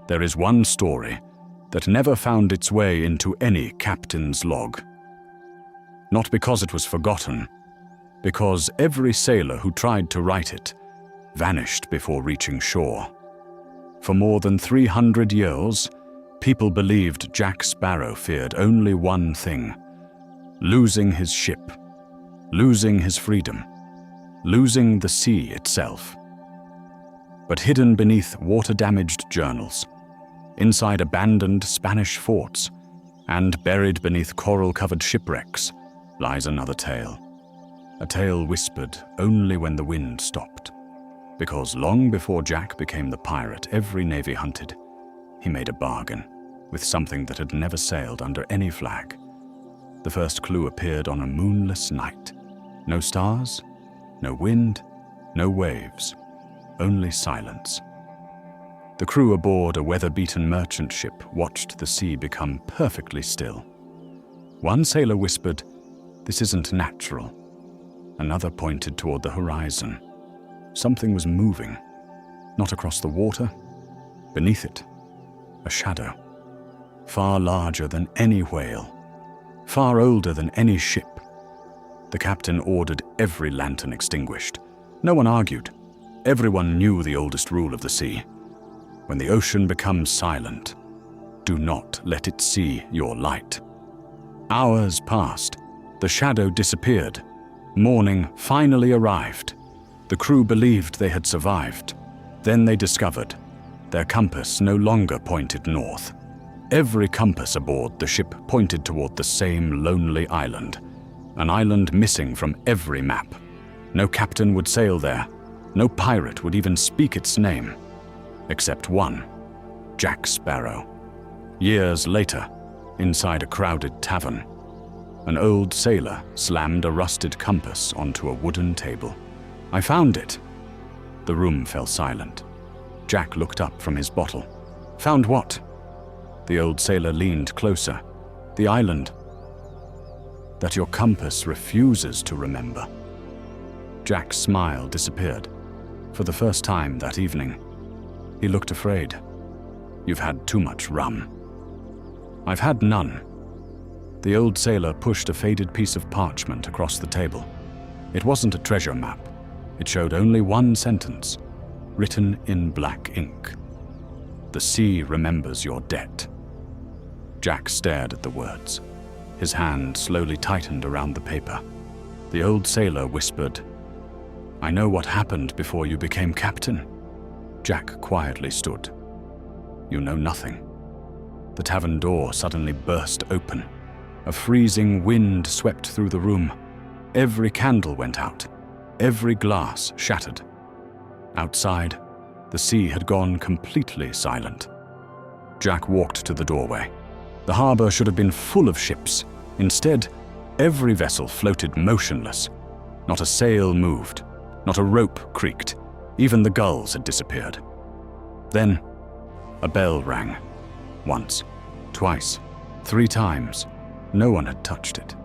There is one story that never found its way into any captain's log. Not because it was forgotten, because every sailor who tried to write it vanished before reaching shore. For more than 300 years, people believed Jack Sparrow feared only one thing: losing his ship, losing his freedom, losing the sea itself. But hidden beneath water-damaged journals, inside abandoned Spanish forts, and buried beneath coral-covered shipwrecks, lies another tale. A tale whispered only when the wind stopped. Because long before Jack became the pirate every navy hunted, he made a bargain with something that had never sailed under any flag. The first clue appeared on a moonless night. No stars, no wind, no waves, only silence. The crew aboard a weather-beaten merchant ship watched the sea become perfectly still. One sailor whispered, "This isn't natural." Another pointed toward the horizon. Something was moving, not across the water, beneath it, a shadow, far larger than any whale, far older than any ship. The captain ordered every lantern extinguished. No one argued. Everyone knew the oldest rule of the sea. When the ocean becomes silent, do not let it see your light. Hours passed. The shadow disappeared. Morning finally arrived. The crew believed they had survived. Then they discovered their compass no longer pointed north. Every compass aboard the ship pointed toward the same lonely island, an island missing from every map. No captain would sail there. No pirate would even speak its name. Except one, Jack Sparrow. Years later, inside a crowded tavern, an old sailor slammed a rusted compass onto a wooden table. "I found it." The room fell silent. Jack looked up from his bottle. "Found what?" The old sailor leaned closer. "The island that your compass refuses to remember." Jack's smile disappeared. For the first time that evening, he looked afraid. "You've had too much rum." "I've had none." The old sailor pushed a faded piece of parchment across the table. It wasn't a treasure map. It showed only one sentence, written in black ink. "The sea remembers your debt." Jack stared at the words. His hand slowly tightened around the paper. The old sailor whispered, "I know what happened before you became captain." Jack quietly stood. "You know nothing." The tavern door suddenly burst open. A freezing wind swept through the room. Every candle went out. Every glass shattered. Outside, the sea had gone completely silent. Jack walked to the doorway. The harbor should have been full of ships. Instead, every vessel floated motionless. Not a sail moved. Not a rope creaked. Even the gulls had disappeared. Then, a bell rang. Once, twice, 3 times. No one had touched it.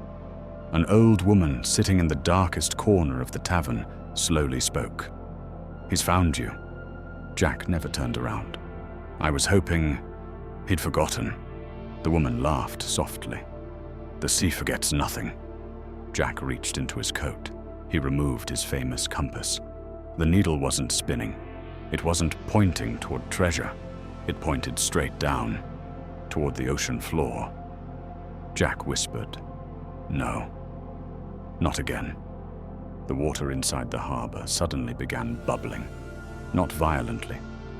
An old woman sitting in the darkest corner of the tavern slowly spoke. "He's found you." Jack never turned around. "I was hoping he'd forgotten." The woman laughed softly. "The sea forgets nothing." Jack reached into his coat. He removed his famous compass. The needle wasn't spinning. It wasn't pointing toward treasure. It pointed straight down, toward the ocean floor. Jack whispered, "No, not again." The water inside the harbor suddenly began bubbling. Not violently,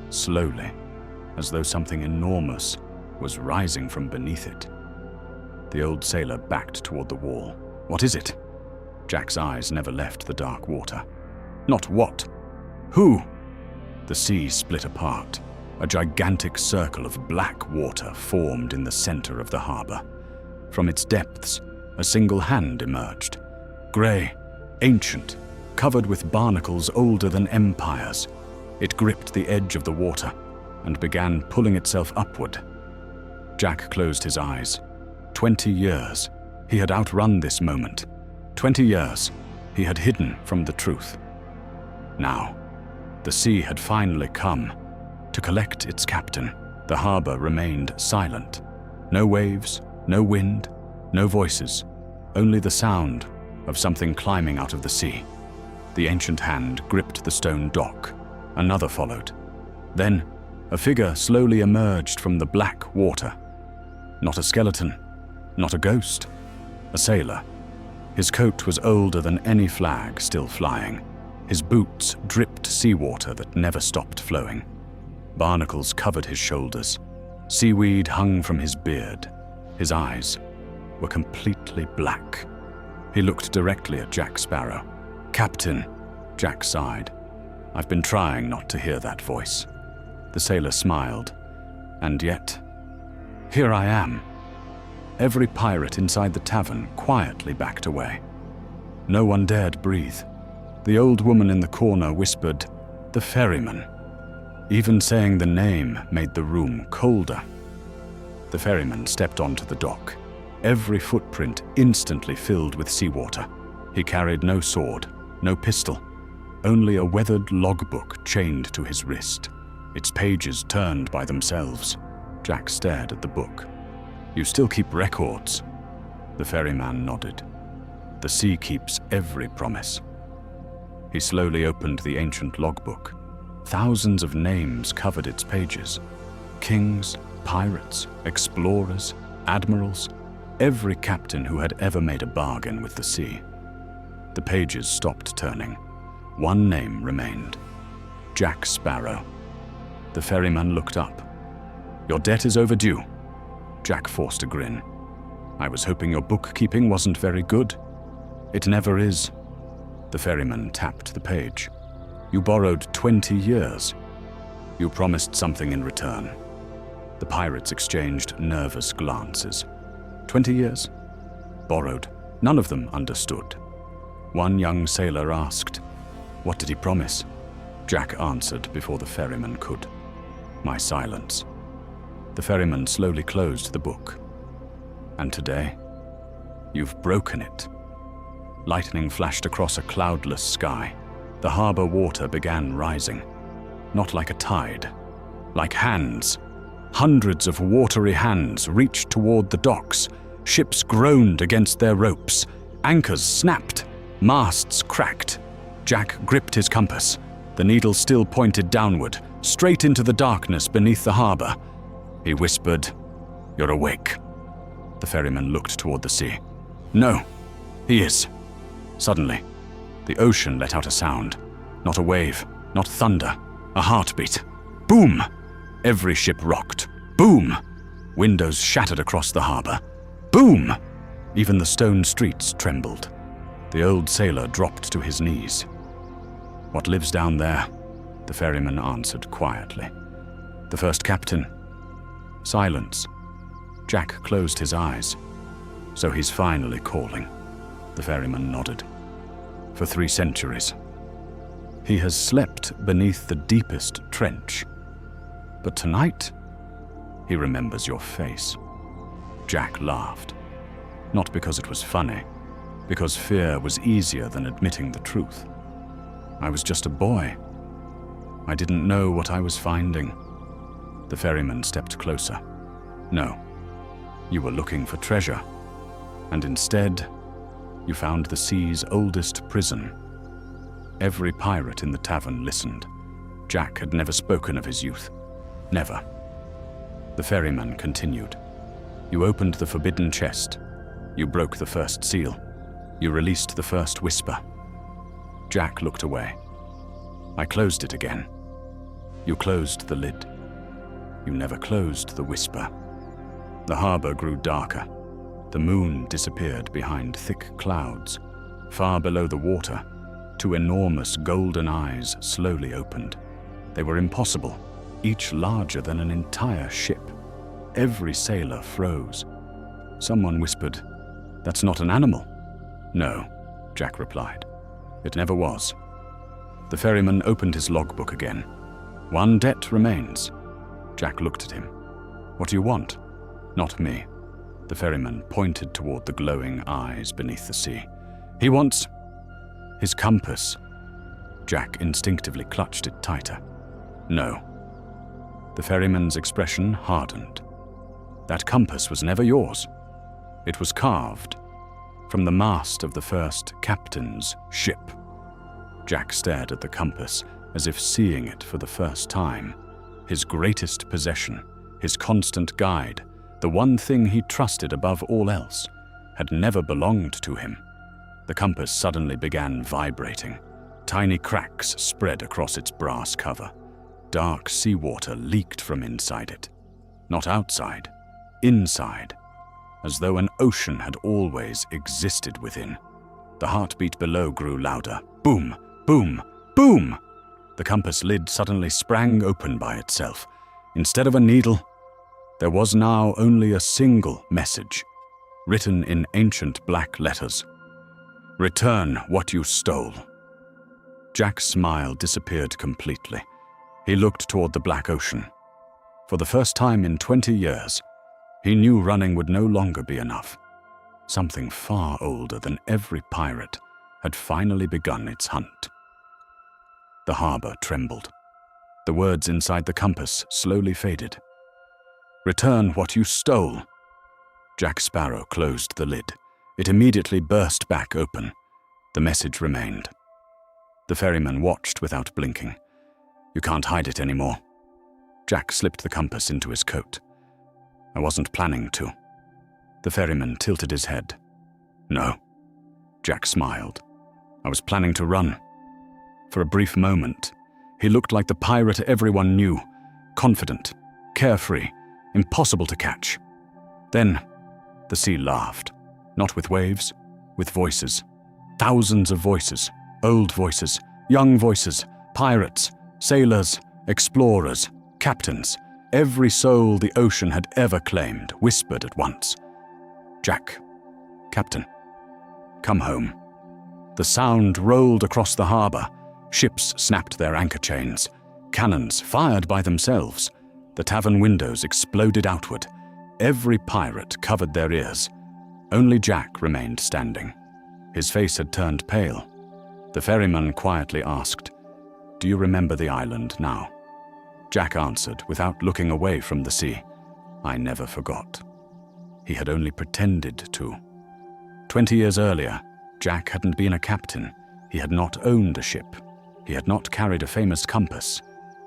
slowly, as though something enormous was rising from beneath it. The old sailor backed toward the wall. "What is it?" Jack's eyes never left the dark water. "Not what? Who?" The sea split apart. A gigantic circle of black water formed in the center of the harbor. From its depths, a single hand emerged. Gray, ancient, covered with barnacles older than empires. It gripped the edge of the water and began pulling itself upward. Jack closed his eyes. 20 years, he had outrun this moment. 20 years, he had hidden from the truth. Now, the sea had finally come to collect its captain, The harbor remained silent. No waves, no wind, no voices, only the sound of something climbing out of the sea. The ancient hand gripped the stone dock. Another followed. Then, a figure slowly emerged from the black water. Not a skeleton, not a ghost, a sailor. His coat was older than any flag still flying. His boots dripped seawater that never stopped flowing. Barnacles covered his shoulders. Seaweed hung from his beard. His eyes were completely black. He looked directly at Jack Sparrow. "Captain," Jack sighed. "I've been trying not to hear that voice." The sailor smiled. "And yet, here I am." Every pirate inside the tavern quietly backed away. No one dared breathe. The old woman in the corner whispered, "The ferryman." Even saying the name made the room colder. The ferryman stepped onto the dock. Every footprint instantly filled with seawater. He carried no sword, no pistol, only a weathered logbook chained to his wrist. Its pages turned by themselves. Jack stared at the book. "You still keep records?" The ferryman nodded. "The sea keeps every promise." He slowly opened the ancient logbook. Thousands of names covered its pages. Kings, pirates, explorers, admirals, every captain who had ever made a bargain with the sea. The pages stopped turning. One name remained: Jack Sparrow. The ferryman looked up. "Your debt is overdue." Jack forced a grin. "I was hoping your bookkeeping wasn't very good." "It never is." The ferryman tapped the page. "You borrowed 20 years. You promised something in return." The pirates exchanged nervous glances. 20 years? Borrowed. None of them understood. One young sailor asked, "What did he promise?" Jack answered before the ferryman could. "My silence." The ferryman slowly closed the book. "And today, you've broken it." Lightning flashed across a cloudless sky. The harbor water began rising. Not like a tide, like hands. Hundreds of watery hands reached toward the docks. Ships groaned against their ropes. Anchors snapped. Masts cracked. Jack gripped his compass. The needle still pointed downward, straight into the darkness beneath the harbor. He whispered, "You're awake." The ferryman looked toward the sea. "No, he is." Suddenly, the ocean let out a sound. Not a wave, not thunder, a heartbeat. Boom! Every ship rocked. Boom! Windows shattered across the harbor. Boom! Even the stone streets trembled. The old sailor dropped to his knees. "What lives down there?" the ferryman answered quietly. "The first captain." Silence. Jack closed his eyes. "So he's finally calling." The ferryman nodded. "For 3 centuries. He has slept beneath the deepest trench. But tonight, he remembers your face." Jack laughed. Not because it was funny, because fear was easier than admitting the truth. "I was just a boy. I didn't know what I was finding." The ferryman stepped closer. "No, you were looking for treasure, and instead, you found the sea's oldest prison." Every pirate in the tavern listened. Jack had never spoken of his youth. Never. The ferryman continued. "You opened the forbidden chest. You broke the first seal. You released the first whisper." Jack looked away. "I closed it again." "You closed the lid. You never closed the whisper." The harbor grew darker. The moon disappeared behind thick clouds. Far below the water, 2 enormous golden eyes slowly opened. They were impossible, each larger than an entire ship. Every sailor froze. Someone whispered, "That's not an animal." "No," Jack replied. "It never was." The ferryman opened his logbook again. "One debt remains." Jack looked at him. "What do you want?" "Not me." The ferryman pointed toward the glowing eyes beneath the sea. "He wants his compass." Jack instinctively clutched it tighter. "No." The ferryman's expression hardened. That compass was never yours. It was carved from the mast of the first captain's ship. Jack stared at the compass as if seeing it for the first time. His greatest possession, his constant guide, the one thing he trusted above all else, had never belonged to him. The compass suddenly began vibrating. Tiny cracks spread across its brass cover. Dark seawater leaked from inside it. Not outside, inside, as though an ocean had always existed within. The heartbeat below grew louder. Boom, boom, boom! The compass lid suddenly sprang open by itself. Instead of a needle, there was now only a single message, written in ancient black letters. "Return what you stole." Jack's smile disappeared completely. He looked toward the black ocean. For the first time in 20 years, he knew running would no longer be enough. Something far older than every pirate had finally begun its hunt. The harbor trembled. The words inside the compass slowly faded. "Return what you stole." Jack Sparrow closed the lid. It immediately burst back open. The message remained. The ferryman watched without blinking. "You can't hide it anymore." Jack slipped the compass into his coat. "I wasn't planning to." The ferryman tilted his head. "No." Jack smiled. "I was planning to run." For a brief moment, he looked like the pirate everyone knew, confident, carefree, impossible to catch. Then, the sea laughed, not with waves, with voices. Thousands of voices, old voices, young voices, pirates, sailors, explorers, captains. Every soul the ocean had ever claimed whispered at once. "Jack, Captain, come home." The sound rolled across the harbor. Ships snapped their anchor chains. Cannons fired by themselves. The tavern windows exploded outward. Every pirate covered their ears. Only Jack remained standing. His face had turned pale. The ferryman quietly asked, "Do you remember the island now?" Jack answered without looking away from the sea, "I never forgot." He had only pretended to. 20 years earlier, Jack hadn't been a captain. He had not owned a ship. He had not carried a famous compass.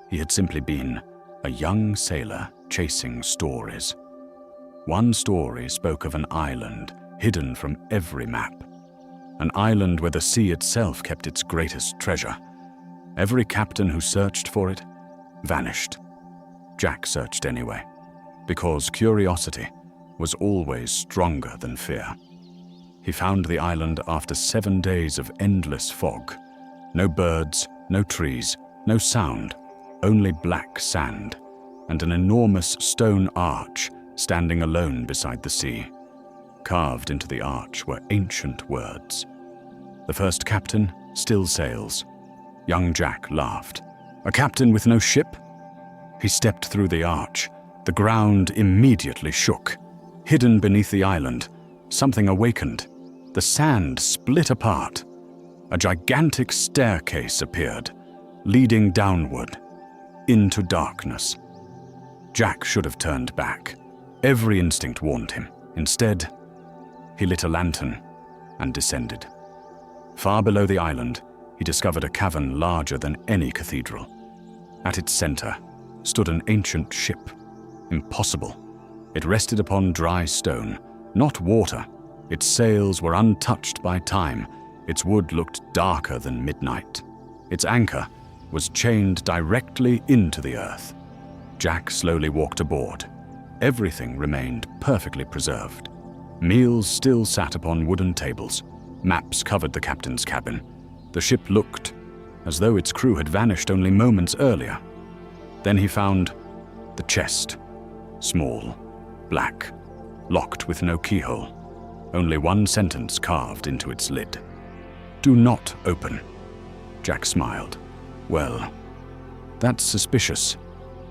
He had simply been a young sailor chasing stories. One story spoke of an island hidden from every map. An island where the sea itself kept its greatest treasure. Every captain who searched for it vanished. Jack searched anyway, because curiosity was always stronger than fear. He found the island after 7 days of endless fog. No birds, no trees, no sound, only black sand, and an enormous stone arch standing alone beside the sea. Carved into the arch were ancient words. "The first captain still sails." Young Jack laughed. "A captain with no ship?" He stepped through the arch. The ground immediately shook. Hidden beneath the island, something awakened. The sand split apart. A gigantic staircase appeared, leading downward, into darkness. Jack should have turned back. Every instinct warned him. Instead, he lit a lantern and descended. Far below the island, he discovered a cavern larger than any cathedral. At its center stood an ancient ship. Impossible. It rested upon dry stone, not water. Its sails were untouched by time. Its wood looked darker than midnight. Its anchor was chained directly into the earth. Jack slowly walked aboard. Everything remained perfectly preserved. Meals still sat upon wooden tables. Maps covered the captain's cabin. The ship looked as though its crew had vanished only moments earlier. Then he found the chest. Small, black, locked with no keyhole. Only one sentence carved into its lid. "Do not open." Jack smiled. "Well, that's suspicious."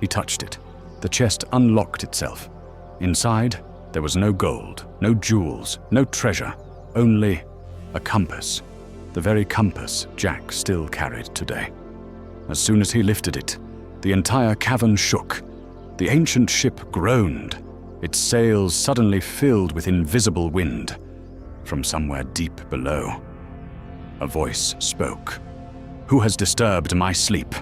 He touched it. The chest unlocked itself. Inside, there was no gold, no jewels, no treasure, only a compass. The very compass Jack still carried today. As soon as he lifted it, the entire cavern shook. The ancient ship groaned, its sails suddenly filled with invisible wind. From somewhere deep below, a voice spoke. "Who has disturbed my sleep?"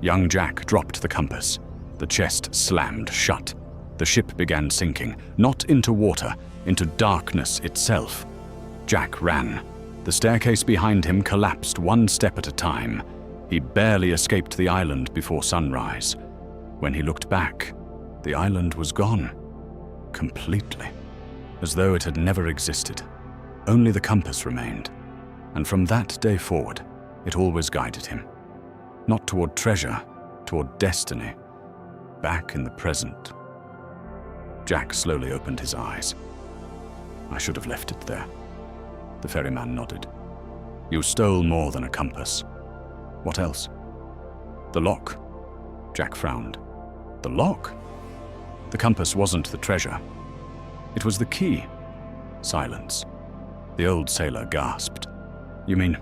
Young Jack dropped the compass. The chest slammed shut. The ship began sinking, not into water, into darkness itself. Jack ran. The staircase behind him collapsed one step at a time. He barely escaped the island before sunrise. When he looked back, the island was gone. Completely. As though it had never existed. Only the compass remained. And from that day forward, it always guided him. Not toward treasure, toward destiny. Back in the present. Jack slowly opened his eyes. "I should have left it there." The ferryman nodded. "You stole more than a compass. What else?" "The lock." Jack frowned. "The lock?" "The compass wasn't the treasure. It was the key." Silence. The old sailor gasped. "You mean—"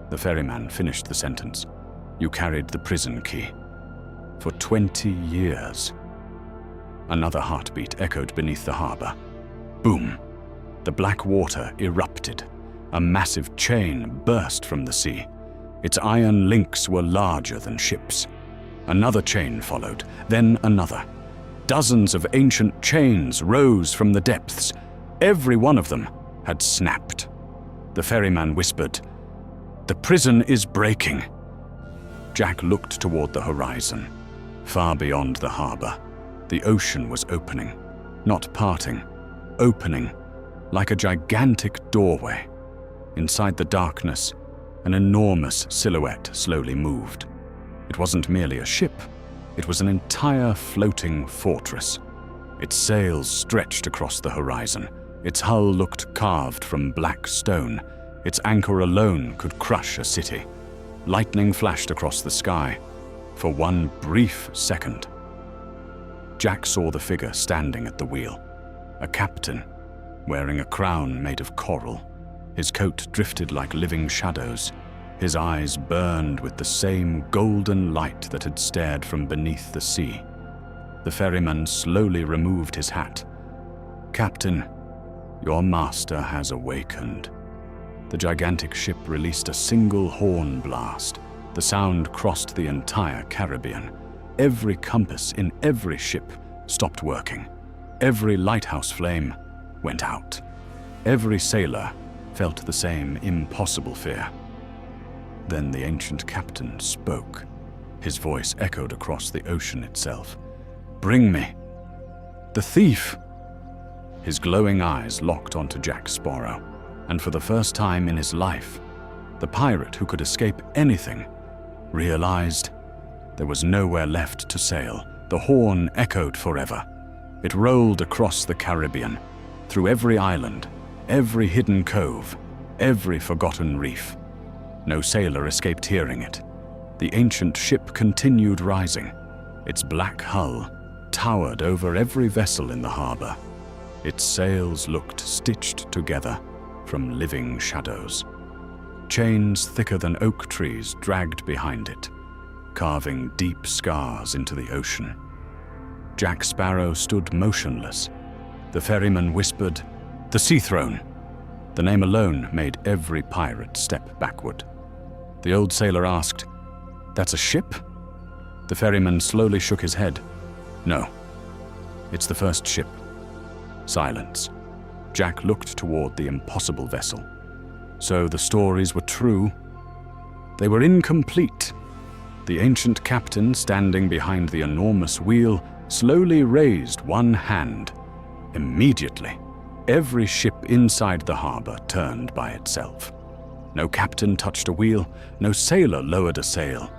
The ferryman finished the sentence. "You carried the prison key. For 20 years. Another heartbeat echoed beneath the harbor. Boom! The black water erupted. A massive chain burst from the sea. Its iron links were larger than ships. Another chain followed, then another. Dozens of ancient chains rose from the depths. Every one of them had snapped. The ferryman whispered, "The prison is breaking." Jack looked toward the horizon. Far beyond the harbor, the ocean was opening, not parting, opening, like a gigantic doorway. Inside the darkness, an enormous silhouette slowly moved. It wasn't merely a ship, it was an entire floating fortress. Its sails stretched across the horizon. Its hull looked carved from black stone. Its anchor alone could crush a city. Lightning flashed across the sky. For one brief second, Jack saw the figure standing at the wheel. A captain, wearing a crown made of coral. His coat drifted like living shadows. His eyes burned with the same golden light that had stared from beneath the sea. The ferryman slowly removed his hat. "Captain, your master has awakened." The gigantic ship released a single horn blast. The sound crossed the entire Caribbean. Every compass in every ship stopped working. Every lighthouse flame went out. Every sailor felt the same impossible fear. Then the ancient captain spoke. His voice echoed across the ocean itself. "Bring me the thief!" His glowing eyes locked onto Jack Sparrow, and for the first time in his life, the pirate who could escape anything realized there was nowhere left to sail. The horn echoed forever. It rolled across the Caribbean, through every island, every hidden cove, every forgotten reef. No sailor escaped hearing it. The ancient ship continued rising. Its black hull towered over every vessel in the harbor. Its sails looked stitched together from living shadows. Chains thicker than oak trees dragged behind it, carving deep scars into the ocean. Jack Sparrow stood motionless. The ferryman whispered, "The Sea Throne." The name alone made every pirate step backward. The old sailor asked, "That's a ship?" The ferryman slowly shook his head. "No, it's the first ship." Silence. Jack looked toward the impossible vessel. So the stories were true. They were incomplete. The ancient captain, standing behind the enormous wheel, slowly raised one hand. Immediately, every ship inside the harbor turned by itself. No captain touched a wheel, no sailor lowered a sail.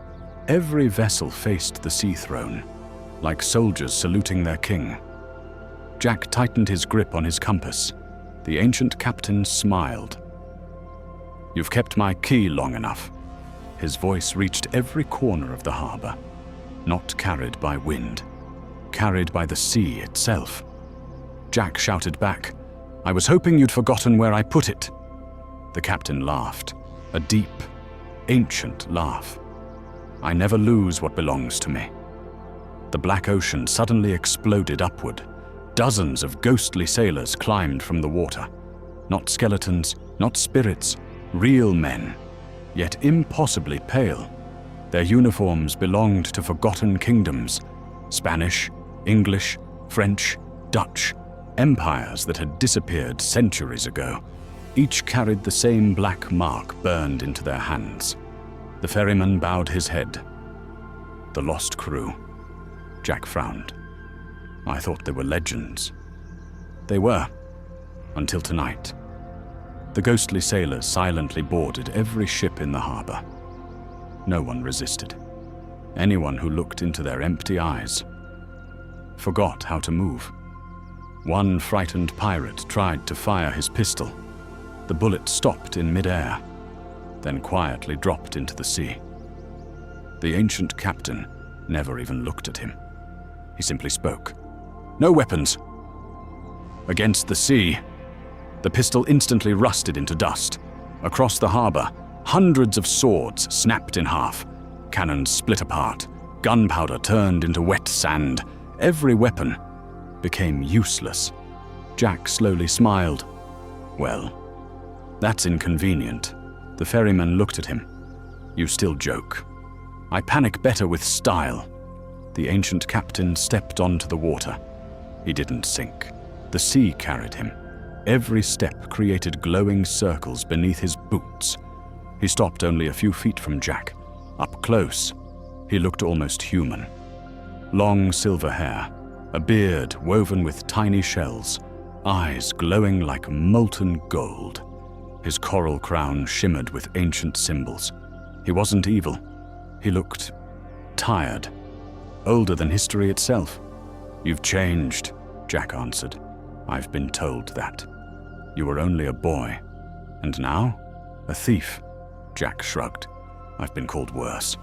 Every vessel faced the Sea Throne, like soldiers saluting their king. Jack tightened his grip on his compass. The ancient captain smiled. "You've kept my key long enough." His voice reached every corner of the harbor, not carried by wind, carried by the sea itself. Jack shouted back, "I was hoping you'd forgotten where I put it." The captain laughed, a deep, ancient laugh. "I never lose what belongs to me." The black ocean suddenly exploded upward. Dozens of ghostly sailors climbed from the water. Not skeletons, not spirits, real men, yet impossibly pale. Their uniforms belonged to forgotten kingdoms: Spanish, English, French, Dutch, empires that had disappeared centuries ago. Each carried the same black mark burned into their hands. The ferryman bowed his head. The lost crew. Jack frowned. I thought they were legends. They were, until tonight. The ghostly sailors silently boarded every ship in the harbor. No one resisted. Anyone who looked into their empty eyes forgot how to move. One frightened pirate tried to fire his pistol. The bullet stopped in midair, then quietly dropped into the sea. The ancient captain never even looked at him. He simply spoke. "No weapons." Against the sea, the pistol instantly rusted into dust. Across the harbor, hundreds of swords snapped in half. Cannons split apart. Gunpowder turned into wet sand. Every weapon became useless. Jack slowly smiled. "Well, that's inconvenient." The ferryman looked at him. "You still joke. I panic better with style." The ancient captain stepped onto the water. He didn't sink. The sea carried him. Every step created glowing circles beneath his boots. He stopped only a few feet from Jack. Up close, he looked almost human. Long silver hair, a beard woven with tiny shells, eyes glowing like molten gold. His coral crown shimmered with ancient symbols. He wasn't evil. He looked tired, older than history itself. "You've changed," Jack answered. "I've been told that. You were only a boy. And now, a thief." Jack shrugged. "I've been called worse."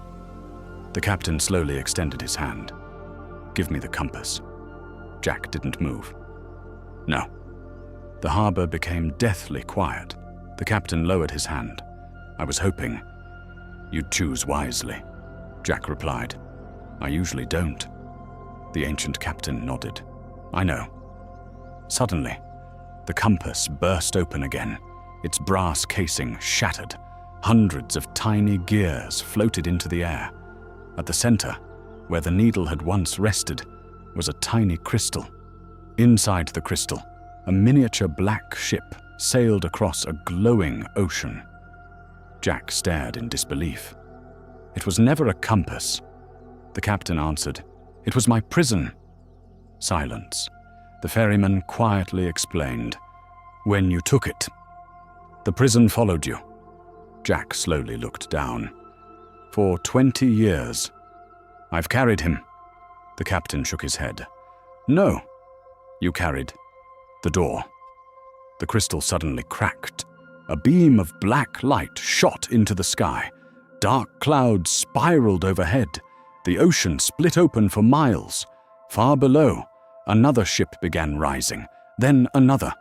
The captain slowly extended his hand. "Give me the compass." Jack didn't move. "No." The harbor became deathly quiet. The captain lowered his hand. "I was hoping you'd choose wisely," Jack replied. "I usually don't." The ancient captain nodded. "I know." Suddenly, the compass burst open again. Its brass casing shattered. Hundreds of tiny gears floated into the air. At the center, where the needle had once rested, was a tiny crystal. Inside the crystal, a miniature black ship sailed across a glowing ocean. Jack stared in disbelief. "It was never a compass." The captain answered. "It was my prison." Silence. The ferryman quietly explained. "When you took it, the prison followed you." Jack slowly looked down. "For 20 years. I've carried him." The captain shook his head. "No, you carried the door." The crystal suddenly cracked. A beam of black light shot into the sky. Dark clouds spiraled overhead. The ocean split open for miles. Far below, another ship began rising. Then another.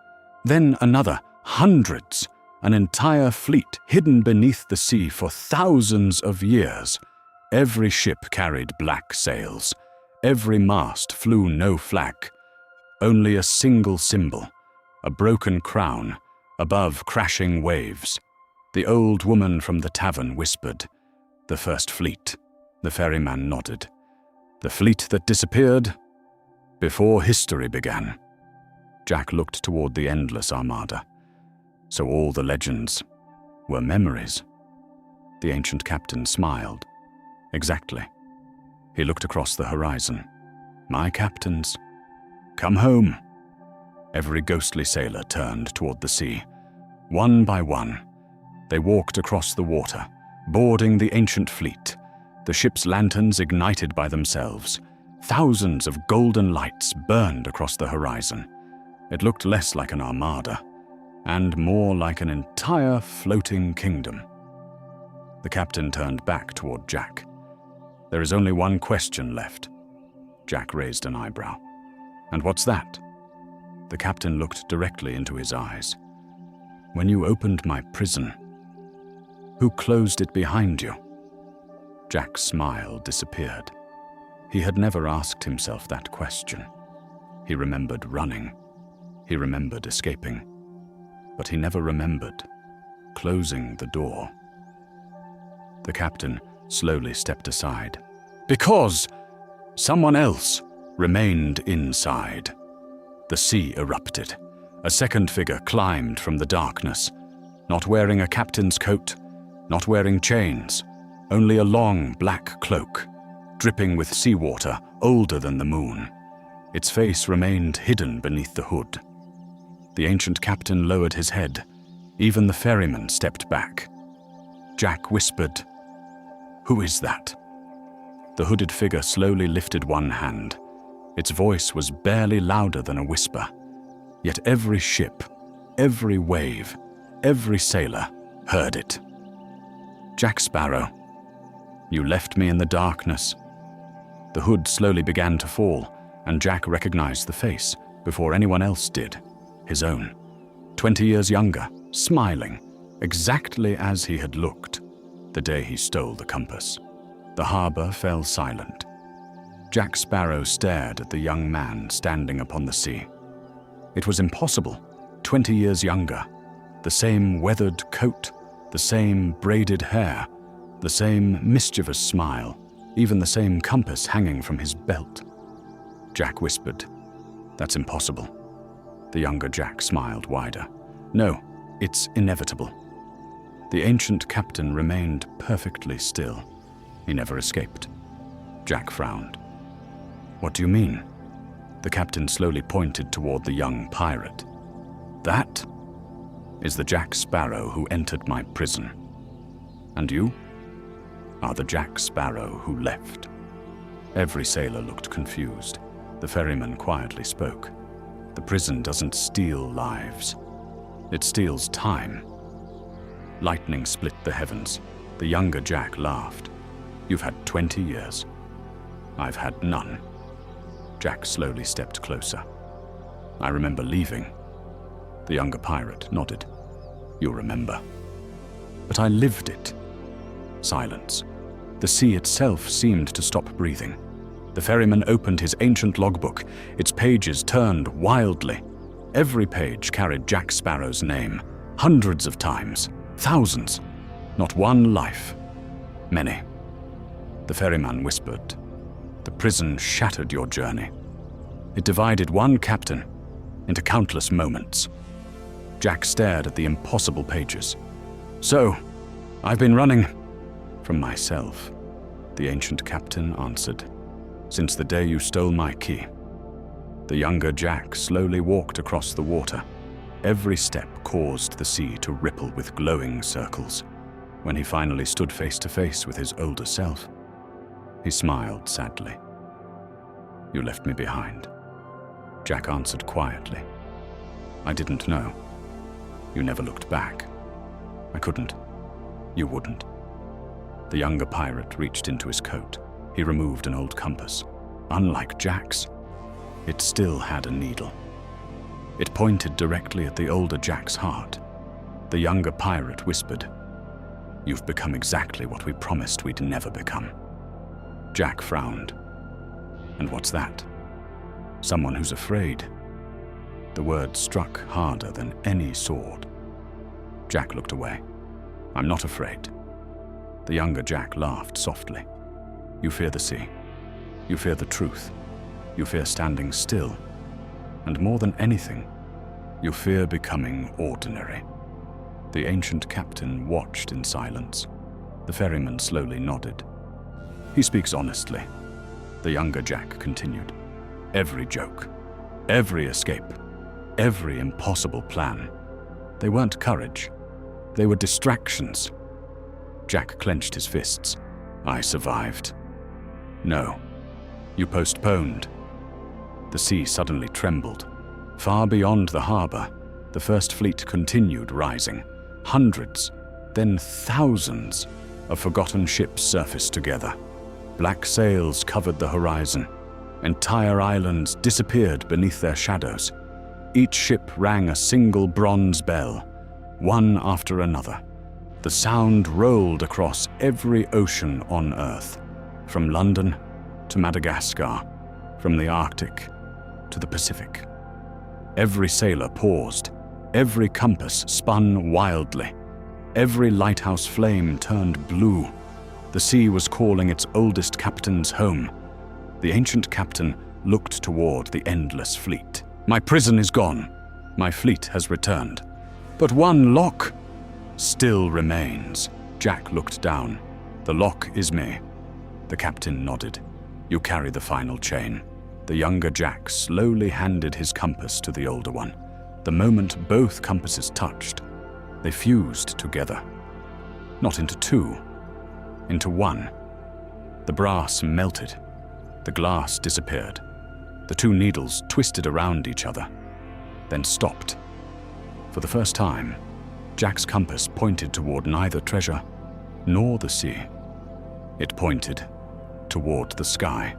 Then another. Hundreds. An entire fleet hidden beneath the sea for thousands of years. Every ship carried black sails. Every mast flew no flag. Only a single symbol, a broken crown, above crashing waves. The old woman from the tavern whispered, "The first fleet." The ferryman nodded. "The fleet that disappeared before history began." Jack looked toward the endless armada. So all the legends were memories. The ancient captain smiled. "Exactly." He looked across the horizon. "My captains, come home." Every ghostly sailor turned toward the sea. One by one, they walked across the water, boarding the ancient fleet. The ship's lanterns ignited by themselves. Thousands of golden lights burned across the horizon. It looked less like an armada, and more like an entire floating kingdom. The captain turned back toward Jack. "There is only one question left." Jack raised an eyebrow. "And what's that?" The captain looked directly into his eyes. "When you opened my prison, who closed it behind you?" Jack's smile disappeared. He had never asked himself that question. He remembered running. He remembered escaping. But he never remembered closing the door. The captain slowly stepped aside. Because someone else remained inside. The sea erupted. A second figure climbed from the darkness, not wearing a captain's coat, not wearing chains, only a long black cloak, dripping with seawater older than the moon. Its face remained hidden beneath the hood. The ancient captain lowered his head. Even the ferryman stepped back. Jack whispered, "Who is that?" The hooded figure slowly lifted one hand. Its voice was barely louder than a whisper. Yet every ship, every wave, every sailor heard it. "Jack Sparrow, you left me in the darkness." The hood slowly began to fall, and Jack recognized the face before anyone else did, his own. 20 years younger, smiling, exactly as he had looked the day he stole the compass. The harbor fell silent. Jack Sparrow stared at the young man standing upon the sea. It was impossible. 20 years younger, the same weathered coat, the same braided hair, the same mischievous smile, even the same compass hanging from his belt. Jack whispered, "That's impossible." The younger Jack smiled wider. "No, it's inevitable." The ancient captain remained perfectly still. He never escaped. Jack frowned. "What do you mean?" The captain slowly pointed toward the young pirate. "That is the Jack Sparrow who entered my prison. And you are the Jack Sparrow who left." Every sailor looked confused. The ferryman quietly spoke. "The prison doesn't steal lives. It steals time." Lightning split the heavens. The younger Jack laughed. "You've had 20 years. I've had none." Jack slowly stepped closer. "I remember leaving." The younger pirate nodded. "You'll remember." "But I lived it." Silence. The sea itself seemed to stop breathing. The ferryman opened his ancient logbook. Its pages turned wildly. Every page carried Jack Sparrow's name, hundreds of times, thousands. Not one life. Many. The ferryman whispered, "The prison shattered your journey. It divided one captain into countless moments." Jack stared at the impossible pages. "So, I've been running from myself," the ancient captain answered, "since the day you stole my key." The younger Jack slowly walked across the water. Every step caused the sea to ripple with glowing circles. When he finally stood face to face with his older self, he smiled sadly. "You left me behind," Jack answered quietly. "I didn't know. You never looked back. I couldn't. You wouldn't." The younger pirate reached into his coat. He removed an old compass. Unlike Jack's, it still had a needle. It pointed directly at the older Jack's heart. The younger pirate whispered, "You've become exactly what we promised we'd never become." Jack frowned. "And what's that?" "Someone who's afraid." The word struck harder than any sword. Jack looked away. "I'm not afraid." The younger Jack laughed softly. "You fear the sea. You fear the truth. You fear standing still. And more than anything, you fear becoming ordinary." The ancient captain watched in silence. The ferryman slowly nodded. "He speaks honestly," the younger Jack continued. "Every joke, every escape, every impossible plan. They weren't courage. They were distractions." Jack clenched his fists. "I survived." "No, you postponed." The sea suddenly trembled. Far beyond the harbor, the First Fleet continued rising. Hundreds, then thousands of forgotten ships surfaced together. Black sails covered the horizon. Entire islands disappeared beneath their shadows. Each ship rang a single bronze bell, one after another. The sound rolled across every ocean on Earth, from London to Madagascar, from the Arctic to the Pacific. Every sailor paused, every compass spun wildly, every lighthouse flame turned blue. The sea was calling its oldest captains home. The ancient captain looked toward the endless fleet. My prison is gone. My fleet has returned. But one lock still remains. Jack looked down. The lock is me. The captain nodded. You carry the final chain. The younger Jack slowly handed his compass to the older one. The moment both compasses touched, they fused together. Not into two, into one. The brass melted. The glass disappeared. The two needles twisted around each other, then stopped. For the first time, Jack's compass pointed toward neither treasure nor the sea. It pointed toward the sky.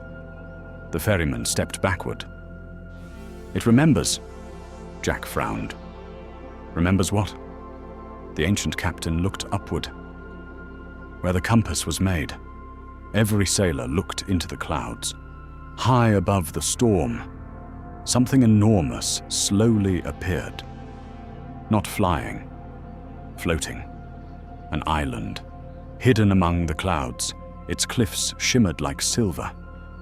The ferryman stepped backward. It remembers. Jack frowned. Remembers what? The ancient captain looked upward. Where the compass was made, every sailor looked into the clouds. High above the storm, something enormous slowly appeared. Not flying, floating. An island, hidden among the clouds. Its cliffs shimmered like silver.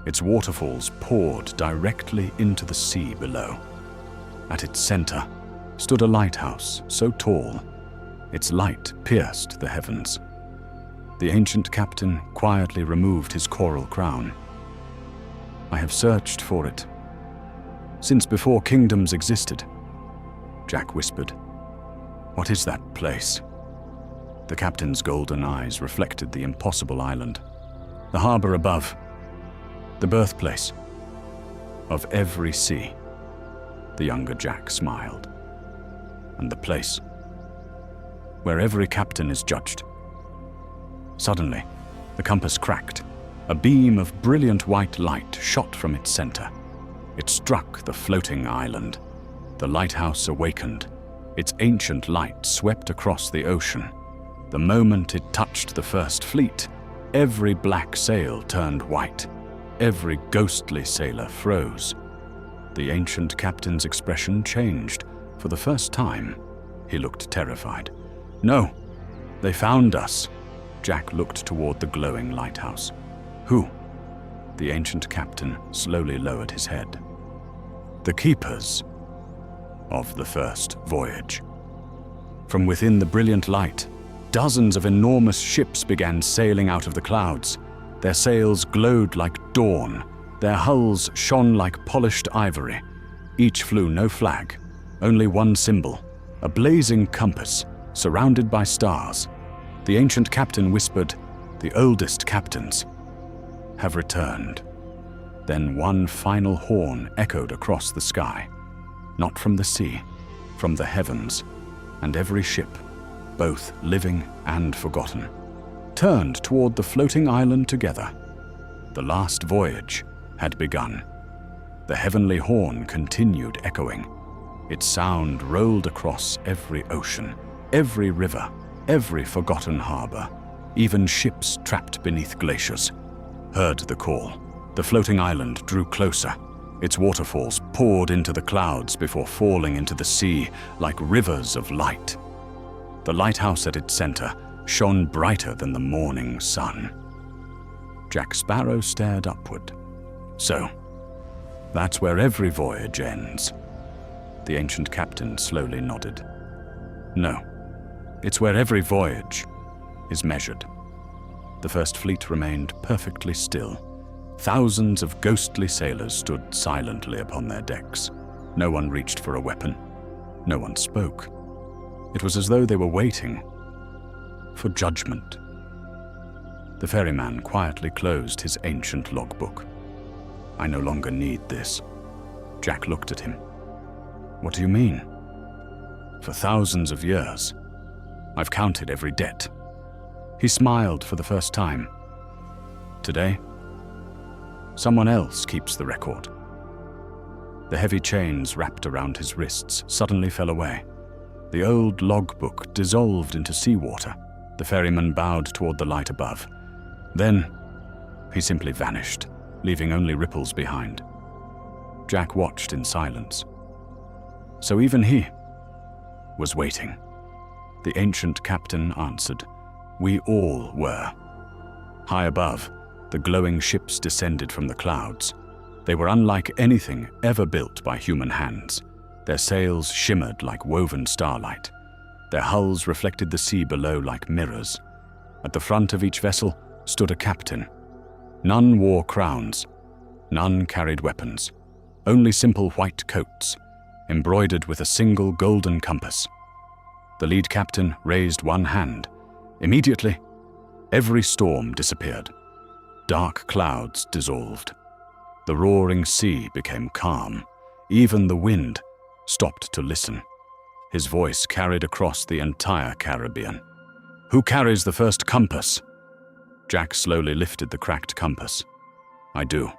Its waterfalls poured directly into the sea below. At its center stood a lighthouse so tall, its light pierced the heavens. The ancient captain quietly removed his coral crown. I have searched for it since before kingdoms existed, Jack whispered. What is that place? The captain's golden eyes reflected the impossible island, the harbor above, the birthplace of every sea. The younger Jack smiled. And the place where every captain is judged. Suddenly, the compass cracked. A beam of brilliant white light shot from its center. It struck the floating island. The lighthouse awakened. Its ancient light swept across the ocean. The moment it touched the first fleet, every black sail turned white. Every ghostly sailor froze. The ancient captain's expression changed. For the first time, he looked terrified. No, they found us. Jack looked toward the glowing lighthouse. Who? The ancient captain slowly lowered his head. The keepers of the first voyage. From within the brilliant light, dozens of enormous ships began sailing out of the clouds. Their sails glowed like dawn. Their hulls shone like polished ivory. Each flew no flag, only one symbol, a blazing compass surrounded by stars. The ancient captain whispered, "The oldest captains have returned." Then one final horn echoed across the sky, not from the sea, from the heavens, and every ship, both living and forgotten, turned toward the floating island together. The last voyage had begun. The heavenly horn continued echoing. Its sound rolled across every ocean, every river, every forgotten harbor. Even ships trapped beneath glaciers heard the call. The floating island drew closer. Its waterfalls poured into the clouds before falling into the sea like rivers of light. The lighthouse at its center shone brighter than the morning sun. Jack Sparrow stared upward. So, that's where every voyage ends. The ancient captain slowly nodded. No, it's where every voyage is measured. The first fleet remained perfectly still. Thousands of ghostly sailors stood silently upon their decks. No one reached for a weapon. No one spoke. It was as though they were waiting for judgment. The ferryman quietly closed his ancient logbook. I no longer need this. Jack looked at him. What do you mean? For thousands of years, I've counted every debt. He smiled for the first time. Today, someone else keeps the record. The heavy chains wrapped around his wrists suddenly fell away. The old logbook dissolved into seawater. The ferryman bowed toward the light above. Then, he simply vanished. leaving only ripples behind. Jack watched in silence. So even he was waiting. The ancient captain answered. We all were. High above, the glowing ships descended from the clouds. They were unlike anything ever built by human hands. Their sails shimmered like woven starlight. Their hulls reflected the sea below like mirrors. At the front of each vessel stood a captain. None wore crowns. None carried weapons. Only simple white coats, embroidered with a single golden compass. The lead captain raised one hand. Immediately, every storm disappeared. Dark clouds dissolved. The roaring sea became calm. Even the wind stopped to listen. His voice carried across the entire Caribbean. Who carries the first compass? Jack slowly lifted the cracked compass. I do.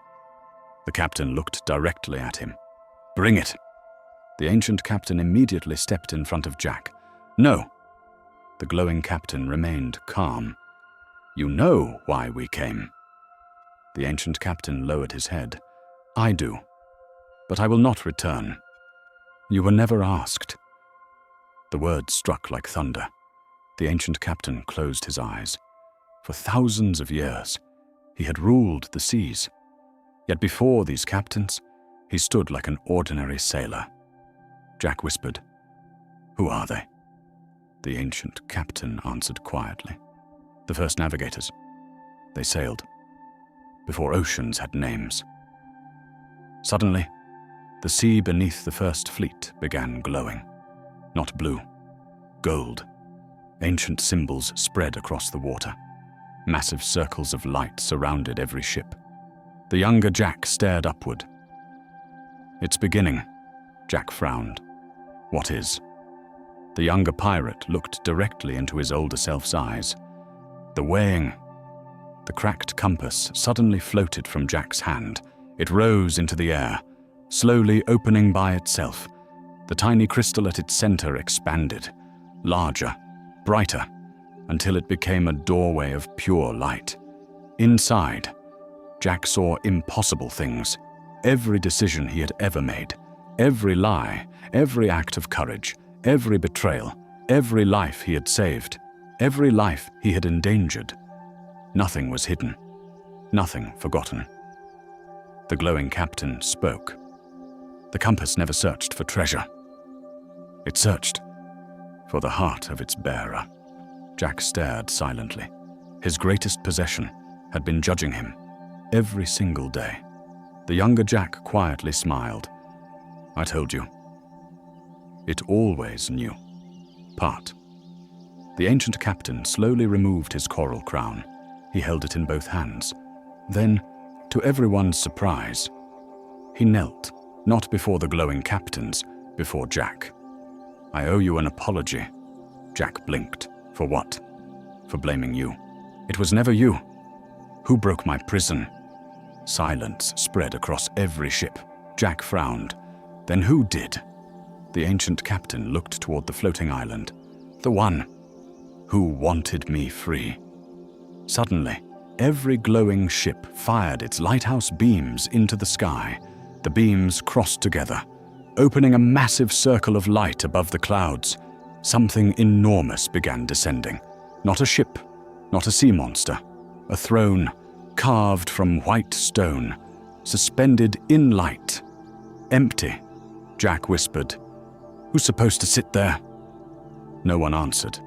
The captain looked directly at him. Bring it. The ancient captain immediately stepped in front of Jack. No. The glowing captain remained calm. You know why we came. The ancient captain lowered his head. I do. But I will not return. You were never asked. The words struck like thunder. The ancient captain closed his eyes. For thousands of years, he had ruled the seas. Yet before these captains, he stood like an ordinary sailor. Jack whispered, Who are they? The ancient captain answered quietly. The first navigators. They sailed before oceans had names. Suddenly, the sea beneath the first fleet began glowing. Not blue, gold. Ancient symbols spread across the water. Massive circles of light surrounded every ship. The younger Jack stared upward. It's beginning, Jack frowned. What is? The younger pirate looked directly into his older self's eyes. The weighing. The cracked compass suddenly floated from Jack's hand. It rose into the air, slowly opening by itself. The tiny crystal at its center expanded, larger, brighter, until it became a doorway of pure light. Inside, Jack saw impossible things. Every decision he had ever made, every lie, every act of courage, every betrayal, every life he had saved, every life he had endangered. Nothing was hidden, nothing forgotten. The glowing captain spoke. The compass never searched for treasure. It searched for the heart of its bearer. Jack stared silently. His greatest possession had been judging him every single day. The younger Jack quietly smiled. I told you. It always knew. Part. The ancient captain slowly removed his coral crown. He held it in both hands. Then, to everyone's surprise, he knelt, not before the glowing captains, before Jack. I owe you an apology. Jack blinked. For what? For blaming you. It was never you. Who broke my prison? Silence spread across every ship. Jack frowned. Then who did? The ancient captain looked toward the floating island. The one who wanted me free. Suddenly, every glowing ship fired its lighthouse beams into the sky. The beams crossed together, opening a massive circle of light above the clouds. Something enormous began descending. Not a ship, not a sea monster. A throne, carved from white stone, suspended in light. Empty, Jack whispered. Who's supposed to sit there? No one answered.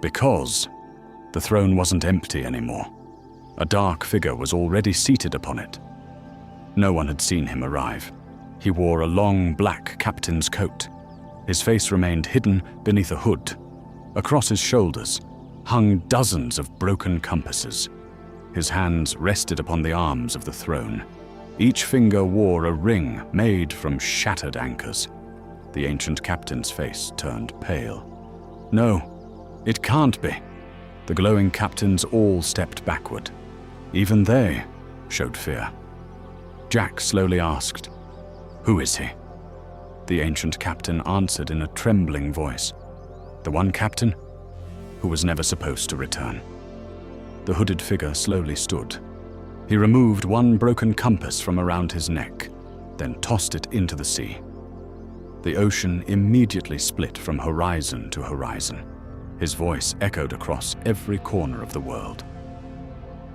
Because the throne wasn't empty anymore. A dark figure was already seated upon it. No one had seen him arrive. He wore a long black captain's coat. His face remained hidden beneath a hood. Across his shoulders hung dozens of broken compasses. His hands rested upon the arms of the throne. Each finger wore a ring made from shattered anchors. The ancient captain's face turned pale. No, it can't be. The glowing captains all stepped backward. Even they showed fear. Jack slowly asked, Who is he? The ancient captain answered in a trembling voice. The one captain who was never supposed to return. The hooded figure slowly stood. He removed one broken compass from around his neck, then tossed it into the sea. The ocean immediately split from horizon to horizon. His voice echoed across every corner of the world.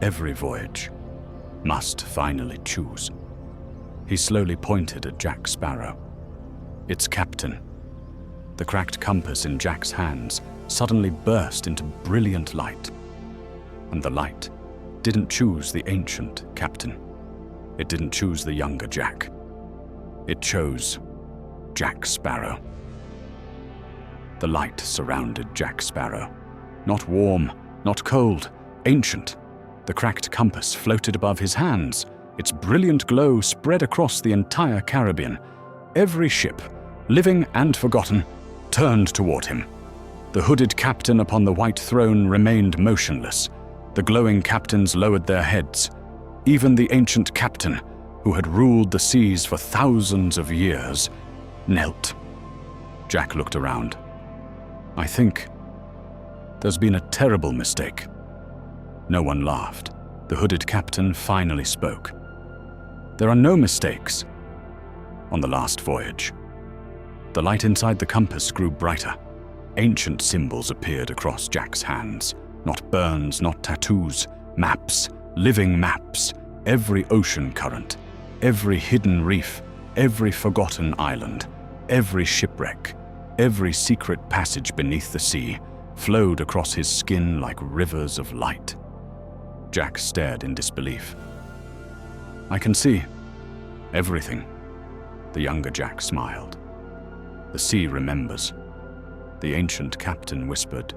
Every voyage must finally choose. He slowly pointed at Jack Sparrow. Its captain. The cracked compass in Jack's hands suddenly burst into brilliant light. And the light didn't choose the ancient captain. It didn't choose the younger Jack. It chose Jack Sparrow. The light surrounded Jack Sparrow. Not warm, not cold, ancient. The cracked compass floated above his hands. Its brilliant glow spread across the entire Caribbean. Every ship, living and forgotten, turned toward him. The hooded captain upon the white throne remained motionless. The glowing captains lowered their heads. Even the ancient captain, who had ruled the seas for thousands of years, knelt. Jack looked around. I think there's been a terrible mistake. No one laughed. The hooded captain finally spoke. There are no mistakes on the last voyage. The light inside the compass grew brighter. Ancient symbols appeared across Jack's hands. Not burns, not tattoos. Maps, living maps. Every ocean current, every hidden reef, every forgotten island, every shipwreck, every secret passage beneath the sea flowed across his skin like rivers of light. Jack stared in disbelief. I can see everything. The younger Jack smiled. The sea remembers. The ancient captain whispered,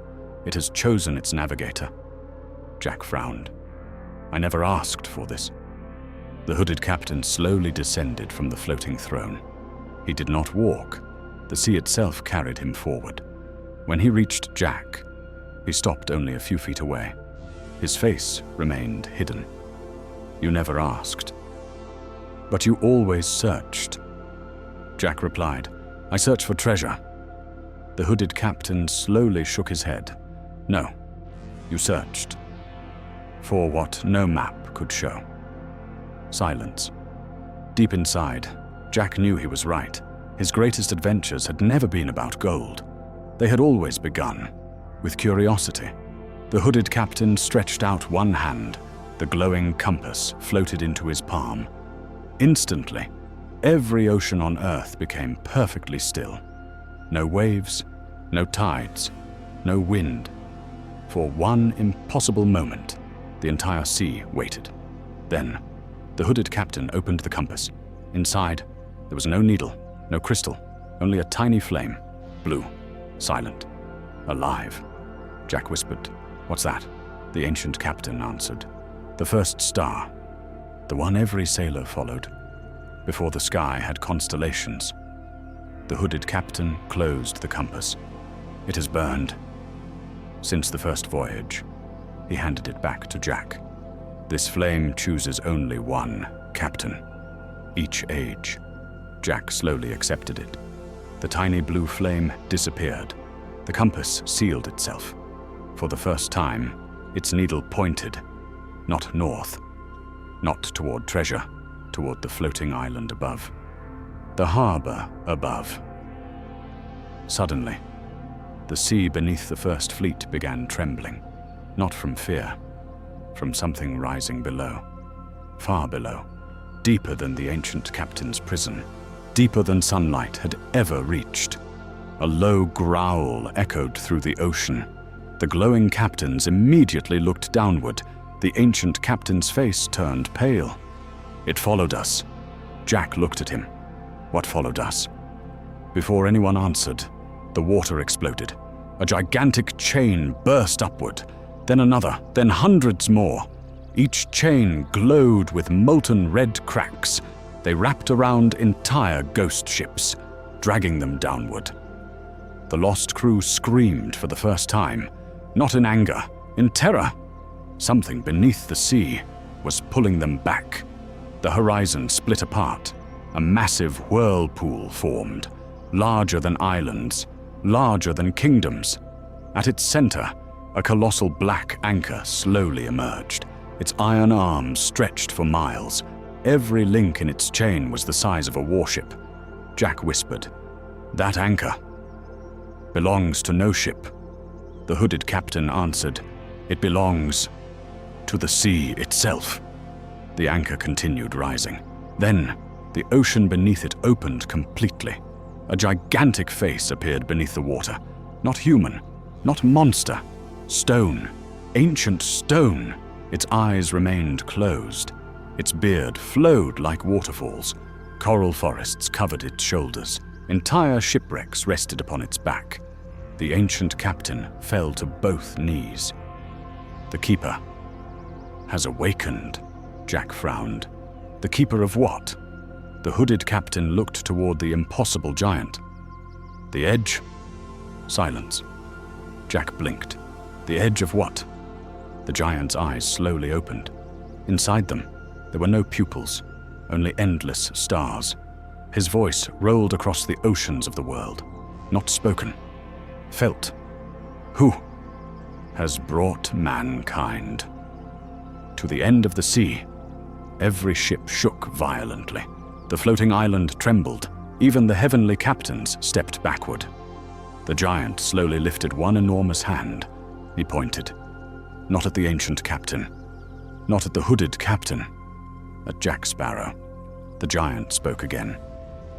it has chosen its navigator. Jack frowned. I never asked for this. The hooded captain slowly descended from the floating throne. He did not walk. The sea itself carried him forward. When he reached Jack, he stopped only a few feet away. His face remained hidden. You never asked. But you always searched. Jack replied, I search for treasure. The hooded captain slowly shook his head. No, you searched for what no map could show. Silence. Deep inside, Jack knew he was right. His greatest adventures had never been about gold. They had always begun with curiosity. The hooded captain stretched out one hand. The glowing compass floated into his palm. Instantly, every ocean on Earth became perfectly still. No waves, no tides, no wind. For one impossible moment, the entire sea waited. Then, the hooded captain opened the compass. Inside, there was no needle, no crystal, only a tiny flame, blue, silent, alive. Jack whispered, What's that? The ancient captain answered, The first star, the one every sailor followed, before the sky had constellations. The hooded captain closed the compass. It has burned. Since the first voyage, he handed it back to Jack. This flame chooses only one captain, each age. Jack slowly accepted it. The tiny blue flame disappeared. The compass sealed itself. For the first time, its needle pointed, not north, not toward treasure, toward the floating island above. The harbor above. Suddenly, the sea beneath the first fleet began trembling, not from fear, from something rising below, far below, deeper than the ancient captain's prison, deeper than sunlight had ever reached. A low growl echoed through the ocean. The glowing captains immediately looked downward. The ancient captain's face turned pale. It followed us. Jack looked at him. What followed us? Before anyone answered, the water exploded. A gigantic chain burst upward, then another, then hundreds more. Each chain glowed with molten red cracks. They wrapped around entire ghost ships, dragging them downward. The lost crew screamed for the first time, not in anger, in terror. Something beneath the sea was pulling them back. The horizon split apart. A massive whirlpool formed, larger than islands, larger than kingdoms. At its center, a colossal black anchor slowly emerged. Its iron arms stretched for miles. Every link in its chain was the size of a warship. Jack whispered, "That anchor belongs to no ship." The hooded captain answered, "It belongs to the sea itself." The anchor continued rising. Then, the ocean beneath it opened completely. A gigantic face appeared beneath the water. Not human, not monster. Stone, ancient stone. Its eyes remained closed. Its beard flowed like waterfalls. Coral forests covered its shoulders. Entire shipwrecks rested upon its back. The ancient captain fell to both knees. "The keeper has awakened," Jack frowned. "The keeper of what?" The hooded captain looked toward the impossible giant. "The edge?" Silence. Jack blinked. "The edge of what?" The giant's eyes slowly opened. Inside them, there were no pupils, only endless stars. His voice rolled across the oceans of the world, not spoken, felt. "Who has brought mankind to the end of the sea?" Every ship shook violently. The floating island trembled. Even the heavenly captains stepped backward. The giant slowly lifted one enormous hand. He pointed. Not at the ancient captain. Not at the hooded captain. At Jack Sparrow. The giant spoke again.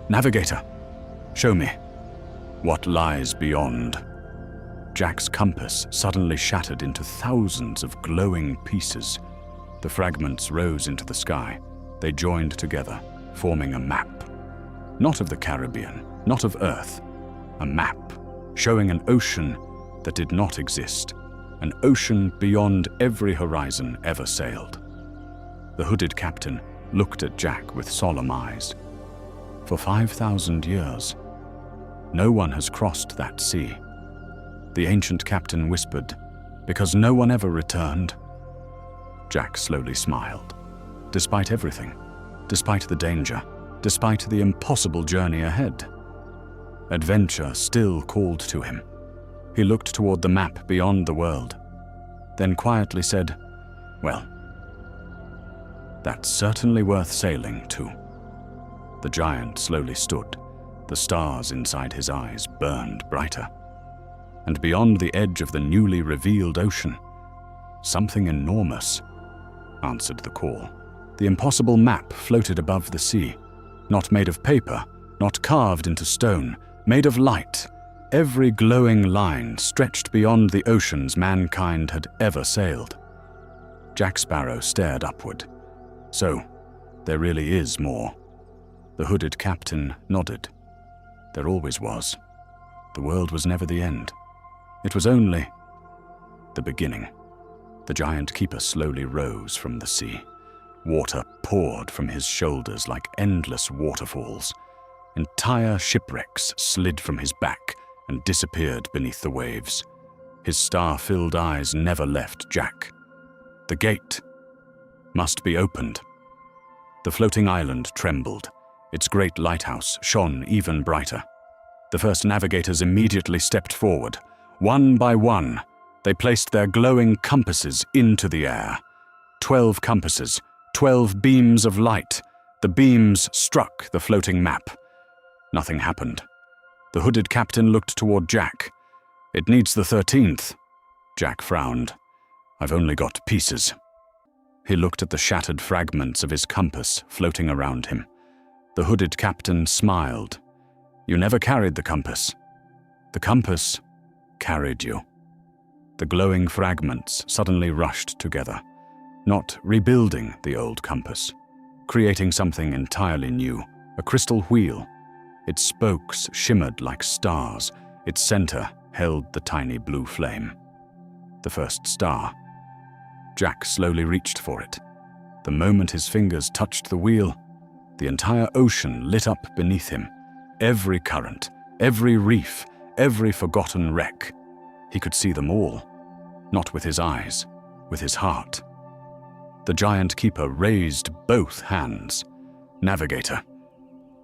"Navigator, show me what lies beyond." Jack's compass suddenly shattered into thousands of glowing pieces. The fragments rose into the sky. They joined together, forming a map. Not of the Caribbean, not of Earth. A map showing an ocean that did not exist. An ocean beyond every horizon ever sailed. The hooded captain looked at Jack with solemn eyes. "For 5,000 years, no one has crossed that sea." The ancient captain whispered, "Because no one ever returned." Jack slowly smiled. Despite everything, despite the danger, despite the impossible journey ahead, adventure still called to him. He looked toward the map beyond the world, then quietly said, "Well, that's certainly worth sailing to." The giant slowly stood. The stars inside his eyes burned brighter. And beyond the edge of the newly revealed ocean, something enormous answered the call. The impossible map floated above the sea, not made of paper, not carved into stone, made of light. Every glowing line stretched beyond the oceans mankind had ever sailed. Jack Sparrow stared upward. "So, there really is more." The hooded captain nodded. "There always was. The world was never the end. It was only the beginning." The giant keeper slowly rose from the sea. Water poured from his shoulders like endless waterfalls. Entire shipwrecks slid from his back and disappeared beneath the waves. His star-filled eyes never left Jack. The gate must be opened. The floating island trembled. Its great lighthouse shone even brighter. The first navigators immediately stepped forward. One by one, they placed their glowing compasses into the air. 12 compasses, 12 beams of light. The beams struck the floating map. Nothing happened. The hooded captain looked toward Jack. "It needs the 13th. Jack frowned. "I've only got pieces." He looked at the shattered fragments of his compass floating around him. The hooded captain smiled. "You never carried the compass. The compass carried you." The glowing fragments suddenly rushed together, not rebuilding the old compass, creating something entirely new, a crystal wheel. Its spokes shimmered like stars. Its center held the tiny blue flame. The first star. Jack slowly reached for it. The moment his fingers touched the wheel, the entire ocean lit up beneath him. Every current, every reef, every forgotten wreck. He could see them all, not with his eyes, with his heart. The giant keeper raised both hands. "Navigator,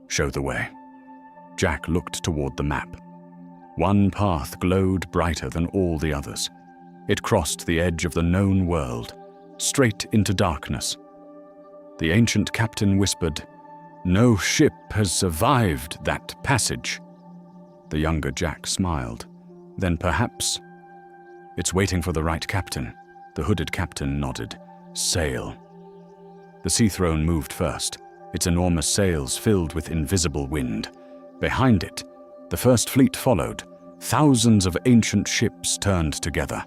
show the way." Jack looked toward the map. One path glowed brighter than all the others. It crossed the edge of the known world, straight into darkness. The ancient captain whispered, "No ship has survived that passage." The younger Jack smiled. "Then perhaps—" "It's waiting for the right captain." The hooded captain nodded. "Sail." The Sea Throne moved first, its enormous sails filled with invisible wind. Behind it, the First Fleet followed. Thousands of ancient ships turned together.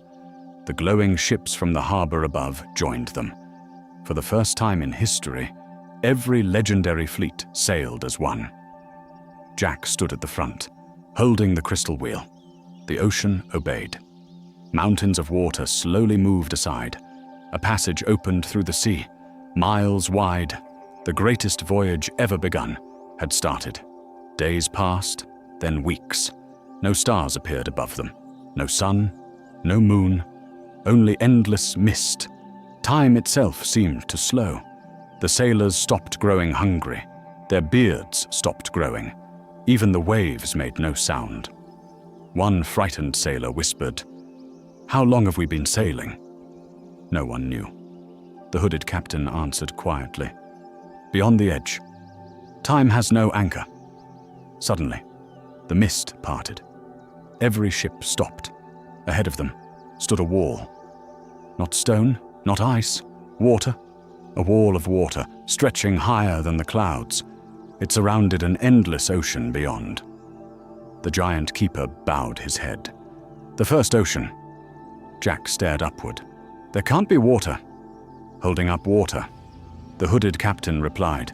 The glowing ships from the harbor above joined them. For the first time in history, every legendary fleet sailed as one. Jack stood at the front, holding the crystal wheel. The ocean obeyed. Mountains of water slowly moved aside. A passage opened through the sea. Miles wide, the greatest voyage ever begun had started. Days passed, then weeks. No stars appeared above them. No sun, no moon, only endless mist. Time itself seemed to slow. The sailors stopped growing hungry. Their beards stopped growing. Even the waves made no sound. One frightened sailor whispered, "How long have we been sailing?" No one knew. The hooded captain answered quietly, "Beyond the edge. Time has no anchor." Suddenly, the mist parted. Every ship stopped. Ahead of them stood a wall. Not stone, not ice, water. A wall of water, stretching higher than the clouds. It surrounded an endless ocean beyond. The giant keeper bowed his head. "The first ocean." Jack stared upward. "There can't be water." "Holding up water," the hooded captain replied.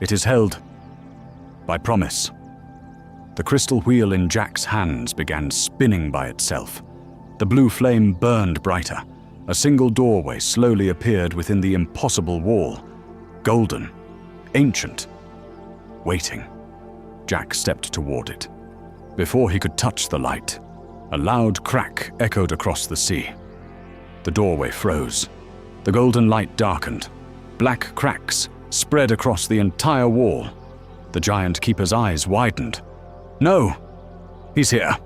"It is held by promise." The crystal wheel in Jack's hands began spinning by itself. The blue flame burned brighter. A single doorway slowly appeared within the impossible wall. Golden, ancient, waiting. Jack stepped toward it. Before he could touch the light, a loud crack echoed across the sea. The doorway froze. The golden light darkened. Black cracks spread across the entire wall. The giant keeper's eyes widened. "No! He's here!"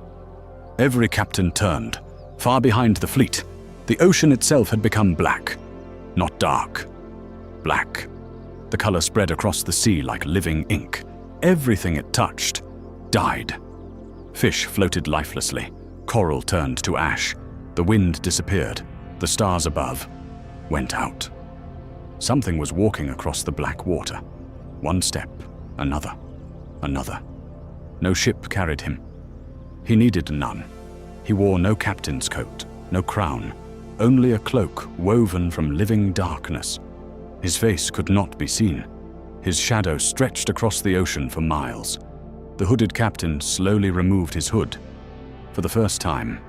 Every captain turned. Far behind the fleet, the ocean itself had become black. Not dark. Black. The color spread across the sea like living ink. Everything it touched died. Fish floated lifelessly. Coral turned to ash. The wind disappeared. The stars above went out. Something was walking across the black water. One step, another, another. No ship carried him. He needed none. He wore no captain's coat, no crown, only a cloak woven from living darkness. His face could not be seen. His shadow stretched across the ocean for miles. The hooded captain slowly removed his hood. For the first time,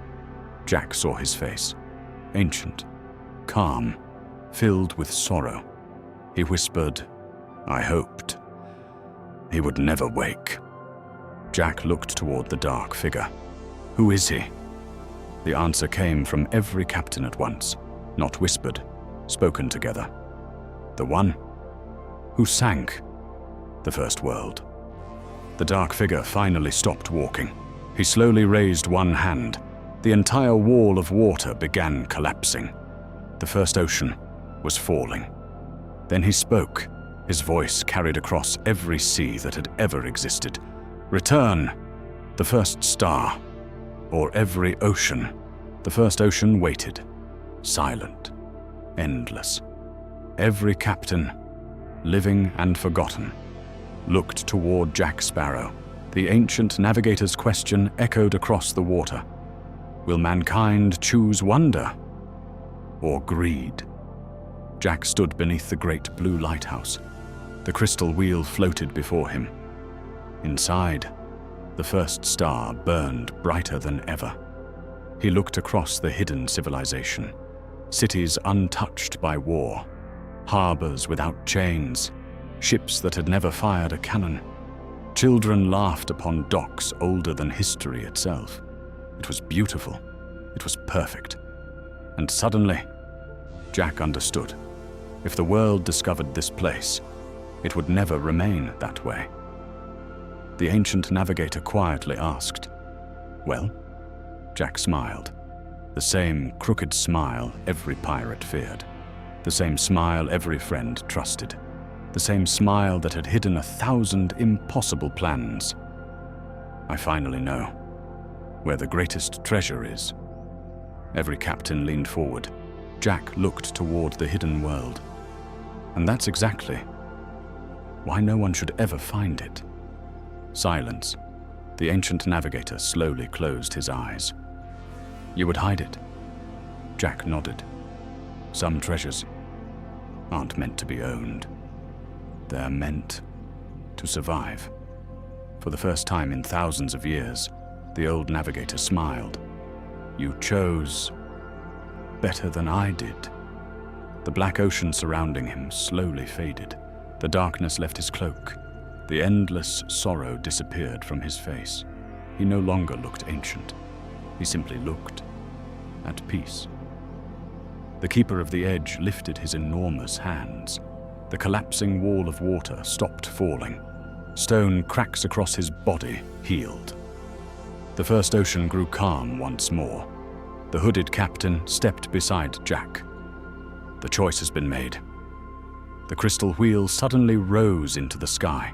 Jack saw his face. Ancient, calm, filled with sorrow. He whispered, "I hoped he would never wake." Jack looked toward the dark figure. "Who is he?" The answer came from every captain at once, not whispered, spoken together. The one who sank the first world. The dark figure finally stopped walking. He slowly raised one hand. The entire wall of water began collapsing. The first ocean was falling. Then he spoke. His voice carried across every sea that had ever existed. "Return, the first star, or every ocean." The first ocean waited, silent, endless. Every captain, living and forgotten, looked toward Jack Sparrow. The ancient navigator's question echoed across the water. Will mankind choose wonder or greed? Jack stood beneath the great blue lighthouse. The crystal wheel floated before him. Inside, the first star burned brighter than ever. He looked across the hidden civilization. Cities untouched by war. Harbors without chains. Ships that had never fired a cannon. Children laughed upon docks older than history itself. It was beautiful. It was perfect. And suddenly, Jack understood. If the world discovered this place, it would never remain that way. The ancient navigator quietly asked, "Well?" Jack smiled. The same crooked smile every pirate feared. The same smile every friend trusted. The same smile that had hidden 1,000 impossible plans. I finally know where the greatest treasure is. Every captain leaned forward. Jack looked toward the hidden world. And that's exactly why no one should ever find it. Silence. The ancient navigator slowly closed his eyes. You would hide it? Jack nodded. Some treasures aren't meant to be owned. They're meant to survive. For the first time in thousands of years, the old navigator smiled. You chose better than I did. The black ocean surrounding him slowly faded. The darkness left his cloak. The endless sorrow disappeared from his face. He no longer looked ancient. He simply looked at peace. The keeper of the edge lifted his enormous hands. The collapsing wall of water stopped falling. Stone cracks across his body healed. The first ocean grew calm once more. The hooded captain stepped beside Jack. The choice has been made. The crystal wheel suddenly rose into the sky.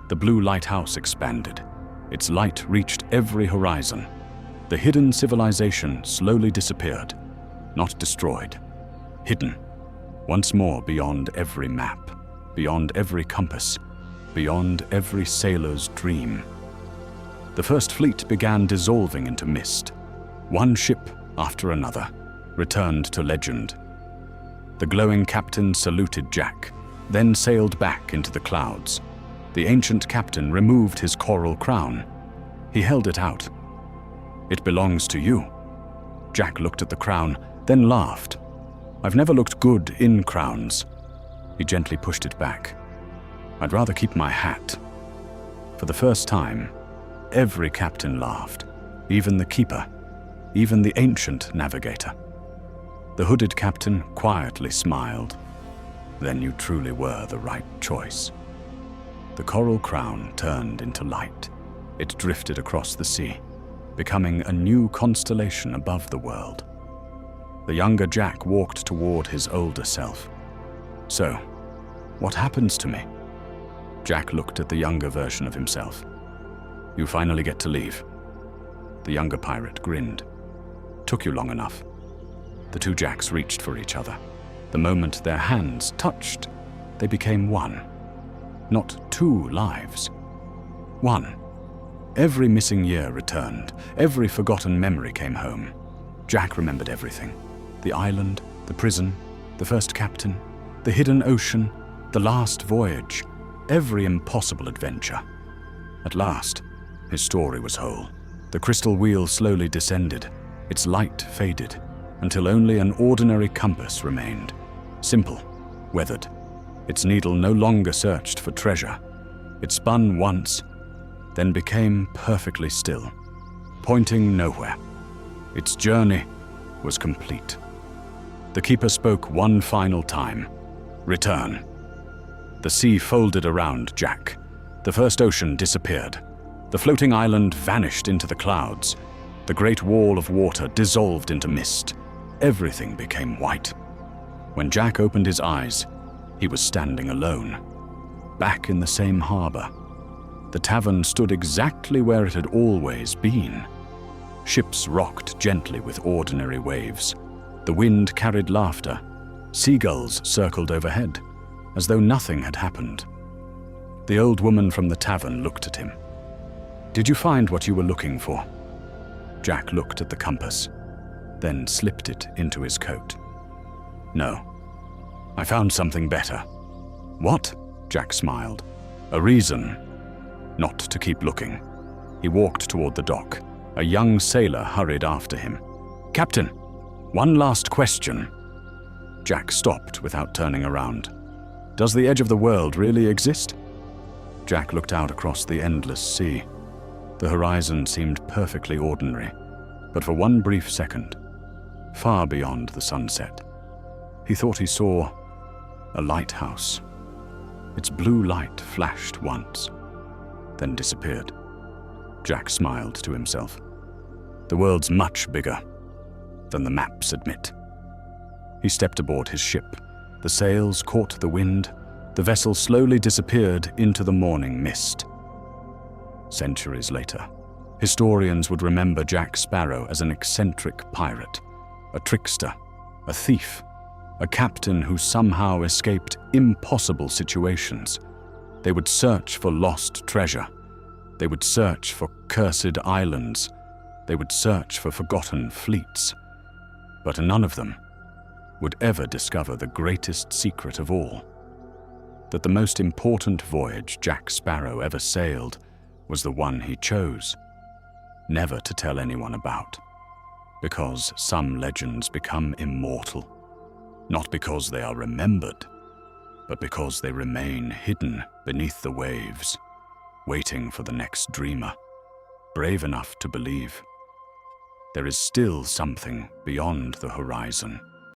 The blue lighthouse expanded. Its light reached every horizon. The hidden civilization slowly disappeared, not destroyed. Hidden, once more beyond every map, beyond every compass, beyond every sailor's dream. The first fleet began dissolving into mist. One ship after another returned to legend. The glowing captain saluted Jack, then sailed back into the clouds. The ancient captain removed his coral crown. He held it out. It belongs to you. Jack looked at the crown, then laughed. I've never looked good in crowns. He gently pushed it back. I'd rather keep my hat. For the first time, every captain laughed, even the keeper, even the ancient navigator. The hooded captain quietly smiled. Then you truly were the right choice. The coral crown turned into light. It drifted across the sea, becoming a new constellation above the world. The younger Jack walked toward his older self. So, what happens to me? Jack looked at the younger version of himself. You finally get to leave. The younger pirate grinned. Took you long enough. The two Jacks reached for each other. The moment their hands touched, they became one. Not two lives. One. Every missing year returned. Every forgotten memory came home. Jack remembered everything. The island, the prison, the first captain, the hidden ocean, the last voyage, every impossible adventure. At last, his story was whole. The crystal wheel slowly descended. Its light faded, until only an ordinary compass remained. Simple, weathered. Its needle no longer searched for treasure. It spun once, then became perfectly still, pointing nowhere. Its journey was complete. The keeper spoke one final time. Return. The sea folded around Jack. The first ocean disappeared. The floating island vanished into the clouds. The great wall of water dissolved into mist. Everything became white. When Jack opened his eyes, he was standing alone, back in the same harbor. The tavern stood exactly where it had always been. Ships rocked gently with ordinary waves. The wind carried laughter. Seagulls circled overhead, as though nothing had happened. The old woman from the tavern looked at him. Did you find what you were looking for? Jack looked at the compass, then slipped it into his coat. No. I found something better. What? Jack smiled. A reason not to keep looking. He walked toward the dock. A young sailor hurried after him. Captain, one last question. Jack stopped without turning around. Does the edge of the world really exist? Jack looked out across the endless sea. The horizon seemed perfectly ordinary, but for one brief second, far beyond the sunset, he thought he saw a lighthouse. Its blue light flashed once, then disappeared. Jack smiled to himself. The world's much bigger than the maps admit. He stepped aboard his ship. The sails caught the wind, the vessel slowly disappeared into the morning mist. Centuries later, historians would remember Jack Sparrow as an eccentric pirate, a trickster, a thief, a captain who somehow escaped impossible situations. They would search for lost treasure. They would search for cursed islands. They would search for forgotten fleets. But none of them would ever discover the greatest secret of all, that the most important voyage Jack Sparrow ever sailed was the one he chose, never to tell anyone about, because some legends become immortal, not because they are remembered, but because they remain hidden beneath the waves, waiting for the next dreamer, brave enough to believe. There is still something beyond the horizon.